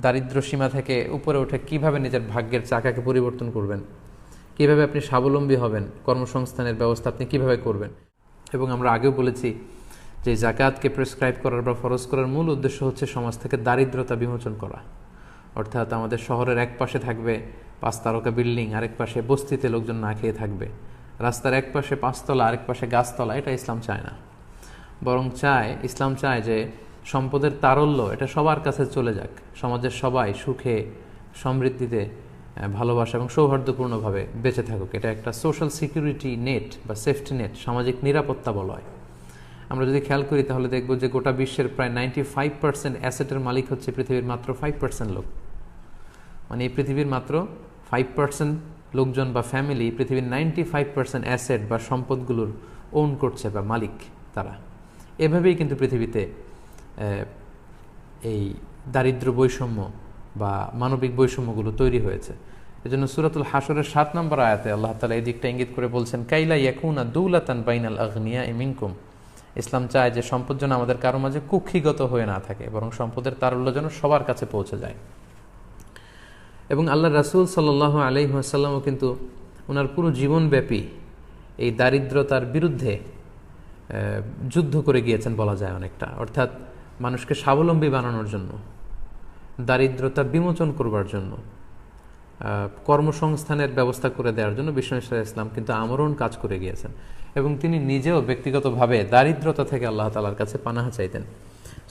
দারিদ্র সীমা থেকে উপরে উঠে কিভাবে নিজের ভাগ্যের চাকাকে পরিবর্তন করবেন, কিভাবে আপনি স্বাবলম্বী হবেন, কর্মসংস্থানের ব্যবস্থা আপনি কিভাবে করবেন। এবং আমরা আগেও বলেছি যে জাকাতকে প্রেসক্রাইব করার বা ফরজ করার মূল উদ্দেশ্য হচ্ছে সমাজ থেকে দারিদ্রতা বিমোচন করা। অর্থাৎ আমাদের শহরের এক পাশে থাকবে 5 তারকা বিল্ডিং, আরেক পাশে বস্তিতে লোকজন না খেয়ে থাকবে, রাস্তার এক পাশে 5 তলা আরেক পাশে গাছতলা, এটা ইসলাম চায় না। বরং ইসলাম চায় যে সম্পদের তারল্য এটা সবার কাছে চলে যাক, সমাজের সবাই সুখে সমৃদ্ধিতে ভালোবাসা এবং সৌহার্দ্যপূর্ণভাবে বেঁচে থাকুক। এটা একটা সোশ্যাল সিকিউরিটি নেট বা সেফটি নেট, সামাজিক নিরাপত্তা বলা হয়। আমরা যদি খেয়াল করি তাহলে দেখব যে গোটা বিশ্বের প্রায় 95% অ্যাসেটের মালিক হচ্ছে পৃথিবীর মাত্র 5% লোক। মানে এই পৃথিবীর মাত্র 5% লোকজন বা ফ্যামিলি পৃথিবীর 95% অ্যাসেট বা সম্পদগুলোর ওন করছে বা মালিক তারা। এভাবেই কিন্তু পৃথিবীতে এই দারিদ্র বৈষম্য বা মানবিক বৈষম্যগুলো তৈরি হয়েছে। এজন্য সূরাতুল হাশরের 7 নম্বর আয়াতে আল্লাহ তাআলা এই দিকটা ইঙ্গিত করে বলছেন, কাইলা ইয়াকুনা দুলাতান বাইনাল আগনিয়া মিনকুম। ইসলাম চায় যে সম্পদ যেন আমাদের কারো মাঝে কুক্ষিগত হয়ে না থাকে, বরং সম্পদের তারল্য যেন সবার কাছে পৌঁছে যায়। এবং আল্লাহ রাসূল সাল্লাল্লাহু আলাইহি ওয়াসাল্লামও কিন্তু ওনার পুরো জীবনব্যাপী এই দারিদ্রতার বিরুদ্ধে যুদ্ধ করে গিয়েছেন বলা যায় অনেকটা। অর্থাৎ মানুষকে স্বাবলম্বী বানানোর জন্য, দারিদ্রতা বিমোচন করবার জন্য, কর্মসংস্থানের ব্যবস্থা করে দেওয়ার জন্য বিষ্ণু ইসলাম কিন্তু আমরণ কাজ করে গিয়েছেন। এবং তিনি নিজেও ব্যক্তিগতভাবে দারিদ্রতা থেকে আল্লাহ তাআলার কাছে পানাহা চাইতেন।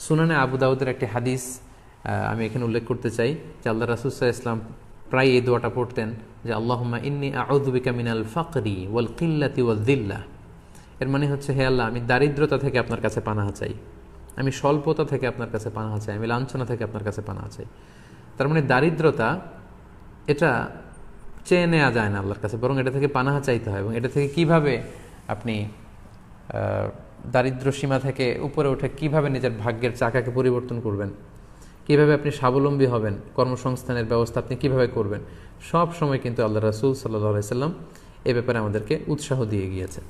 সুনানে আবু দাউদের একটি হাদিস আমি এখানে উল্লেখ করতে চাই যে আল্লাহ রাসূল সাল্লাল্লাহু আলাইহি ওয়াসাল্লাম প্রায় এই দোয়াটা পড়তেন যে আল্লাহুম্মা ইন্নী আউযু বিকা মিনাল ফাকরি ওয়াল কিল্লাতি ওয়াল যিল্লাহ। এর মানে হচ্ছে, হে আল্লাহ, আমি দারিদ্রতা থেকে আপনার কাছে পানাহা চাই, আমি স্বল্পতা থেকে আপনার কাছে পানাহা চাই, আমি লাঞ্ছনা থেকে আপনার কাছে পানাহা চাই। তার মানে দারিদ্রতা এটা চেয়ে নেওয়া যায় না আল্লাহর কাছে, বরং এটা থেকে পানাহা চাইতে হয়। এবং এটা থেকে কিভাবে আপনি দারিদ্র সীমা থেকে উপরে উঠে কিভাবে নিজের ভাগ্যের চাকাকে পরিবর্তন করবেন, কিভাবে আপনি স্বাবলম্বী হবেন, কর্মসংস্থানের ব্যবস্থা আপনি কিভাবে করবেন, সব সময় কিন্তু আল্লাহ রাসূল সাল্লাল্লাহু আলাইহি ওয়াসাল্লাম এ ব্যাপারে আমাদেরকে উৎসাহ দিয়ে গিয়েছে।